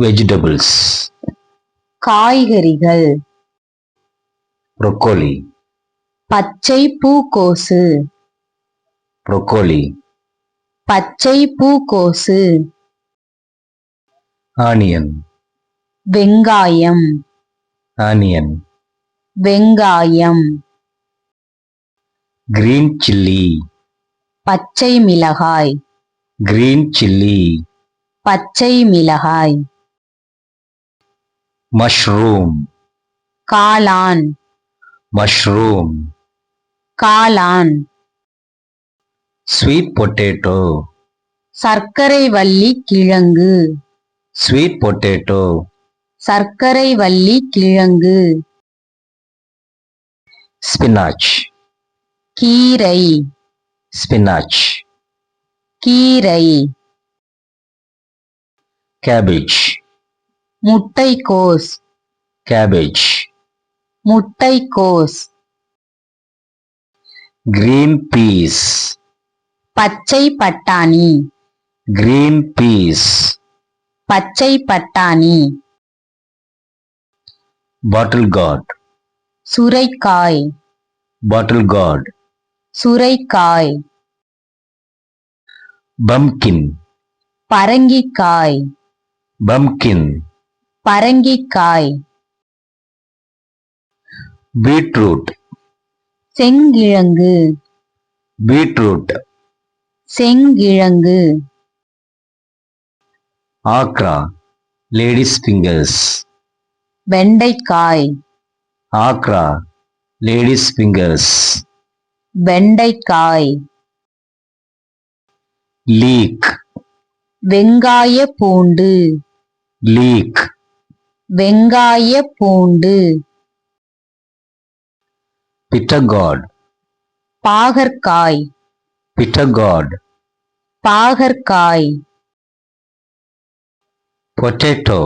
vegetables, காய்கறிகள், broccoli, பச்சை பூக்கோசு, broccoli, பச்சை பூக்கோசு, onion, வெங்காயம், onion, வெங்காயம், green chilli, பச்சை மிளகாய், green chilli, பச்சை மிளகாய், mushroom, காளான், mushroom, காளான், sweet potato, சர்க்கரைவள்ளி கிழங்கு, sweet potato, சர்க்கரைவள்ளி கிழங்கு, spinach, கீரை, spinach, கீரை, cabbage, முட்டைக்கோஸ், cabbage, முட்டைக்கோஸ், green peas, பச்சை பட்டாணி, green peas, பச்சை பட்டாணி, bottle gourd, சுரைக்காய், bottle gourd, சுரைக்காய், pumpkin, பரங்கிக்காய், pumpkin, பரங்கிக்காய், beetroot, செங்கிழங்கு, beetroot, செங்கிழங்கு, okra, ladies fingers, வெண்டைக்காய், okra, ladies fingers, வெண்டைக்காய், leek, வெங்காய பூண்டு, leek, வெங்காய பூண்டு, bitter gourd, பாகற்காய், bitter gourd, பாகற்காய், potato,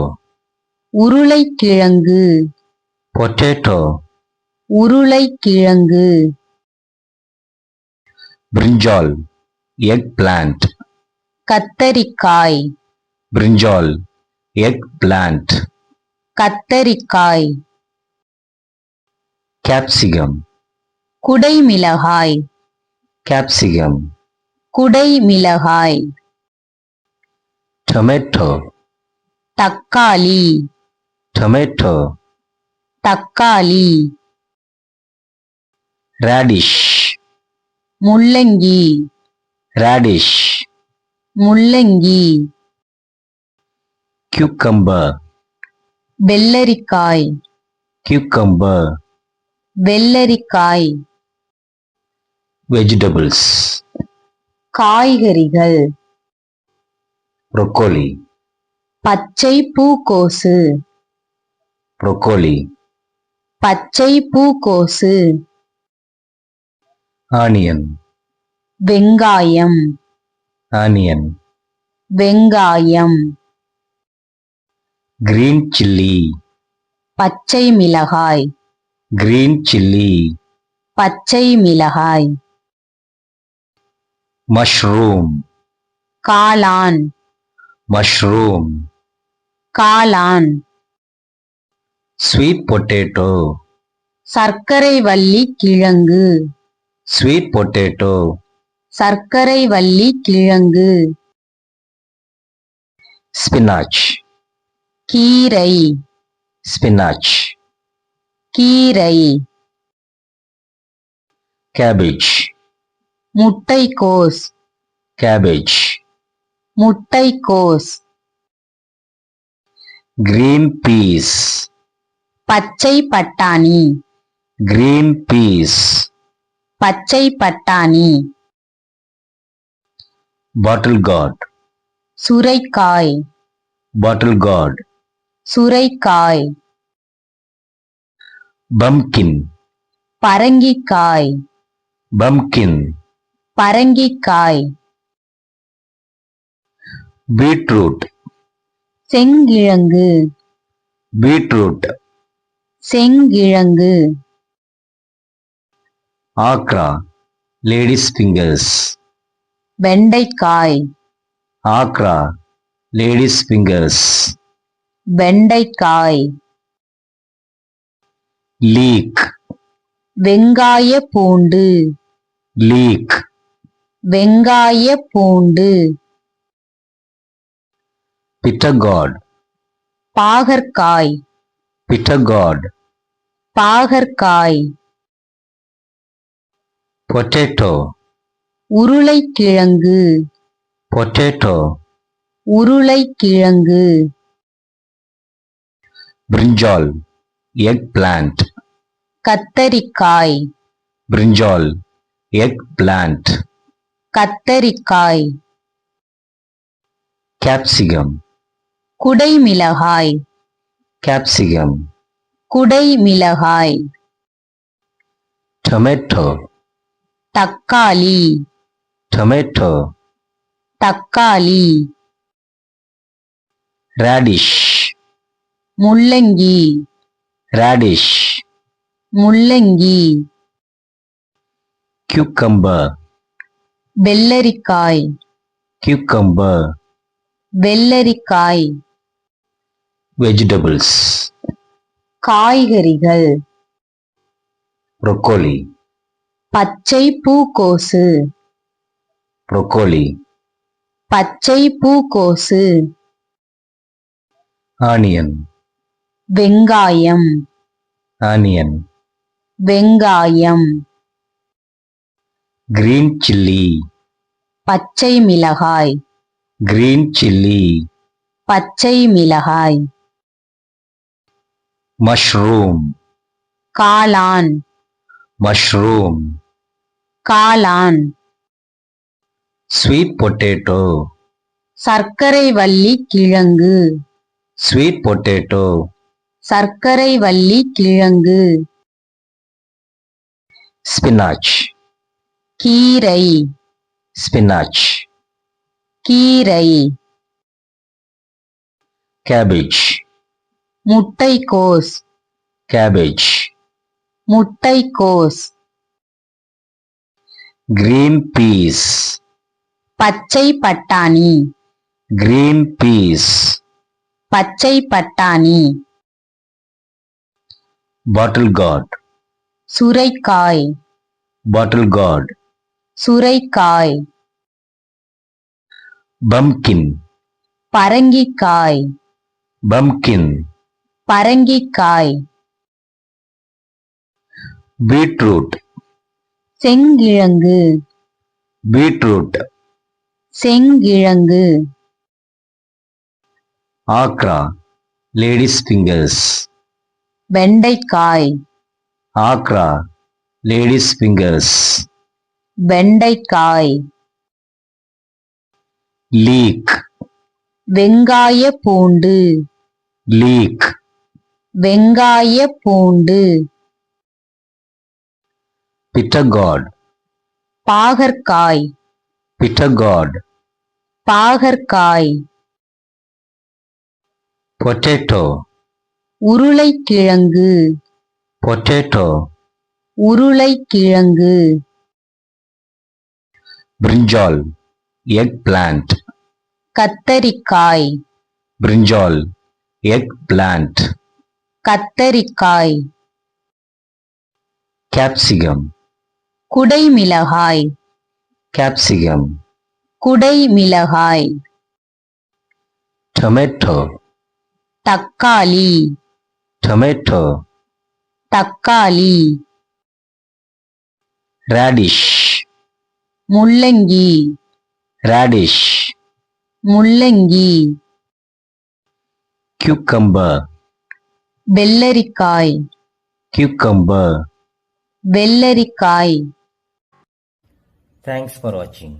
உருளைக்கிழங்கு, potato, உருளைக்கிழங்கு, brinjal, eggplant, கத்தரிக்காய், brinjal, eggplant, கத்தரிக்காய், capsicum, குடைமிளகாய், capsicum, குடைமிளகாய், tomato, தக்காளி, tomato, தக்காளி, radish, முள்ளங்கி, radish, முள்ளங்கி, cucumber, வெள்ளரிக்காய், cucumber, வெள்ளரிக்காய், vegetables, காய்கறிகள், broccoli, பச்சை பூக்கோசு, broccoli, பச்சை பூக்கோசு, onion, வெங்காயம், onion, வெங்காயம், green chilli, பச்சை மிளகாய், green chilli, பச்சை மிளகாய், mushroom, காளான், mushroom, காளான், sweet potato, சர்க்கரைவள்ளி கிழங்கு, sweet potato, சர்க்கரைவள்ளி கிழங்கு, spinach, கீரை, spinach, கீரை, cabbage, முட்டைக்கோஸ், cabbage, முட்டைக்கோஸ், green peas, பச்சை பட்டாணி, green peas, பச்சை பட்டாணி, bottle gourd, சுரைக்காய், bottle gourd, சுரைக்காய், pumpkin, பரங்கிக்காய், pumpkin, பரங்கிக்காய், beetroot, செங்கிழங்கு, beetroot, செங்கிழங்கு, okra, ladies fingers, வெண்டைக்காய், okra, ladies fingers, வெண்டைக்காய் leek, வெங்காய பூண்டு leek, வெங்காய பூண்டு bitter gourd, பாகற்காய் bitter gourd, பாகற்காய் potato, உருளைக்கிழங்கு potato, உருளைக்கிழங்கு brinjal, eggplant, கத்தரிக்காய் brinjal, eggplant, கத்தரிக்காய் capsicum, குடைமிளகாய் capsicum, குடைமிளகாய் tomato, தக்காளி tomato, தக்காளி radish, முள்ளங்கி radish, முள்ளங்கி cucumber, வெள்ளரிக்காய் cucumber, வெள்ளரிக்காய் vegetables, காய்கறிகள் broccoli, பச்சை பூக்கோசு broccoli, பச்சை பூக்கோசு onion, வெங்காயம் onion, வெங்காயம் green chilli, பச்சை மிளகாய் green chilli, பச்சை மிளகாய் mushroom, காளான் mushroom, காளான் sweet potato, சர்க்கரைவள்ளி கிழங்கு sweet potato, சர்க்கரைவள்ளி கிழங்கு spinach, கீரை spinach, கீரை cabbage, முட்டைக்கோஸ் cabbage, முட்டைக்கோஸ் green peas, பச்சை பட்டாணி green peas, பச்சை பட்டாணி bottle gourd, சுரைக்காய் bottle gourd, சுரைக்காய் bumpkin, பரங்கிக்காய் bumpkin, பரங்கிக்காய் beetroot, செங்கிழங்கு beetroot, செங்கிழங்கு okra, ladies fingers, வெண்டைக்காய் okra, ladies fingers, வெண்டைக்காய் leek, வெங்காய பூண்டு leek, வெங்காய பூண்டு bitter gourd, பாகற்காய் bitter gourd, பாகற்காய் potato, உருளைக்கிழங்கு potato, உருளைக்கிழங்கு brinjal, eggplant, கத்தரிக்காய் brinjal, eggplant, கத்தரிக்காய் capsicum, குடைமிளகாய் capsicum, குடைமிளகாய் tomato, தக்காளி tomato, தக்காளி radish, முள்ளங்கி radish, முள்ளங்கி cucumber, வெள்ளரிக்காய் cucumber. வெள்ளரிக்காய் Thanks for watching.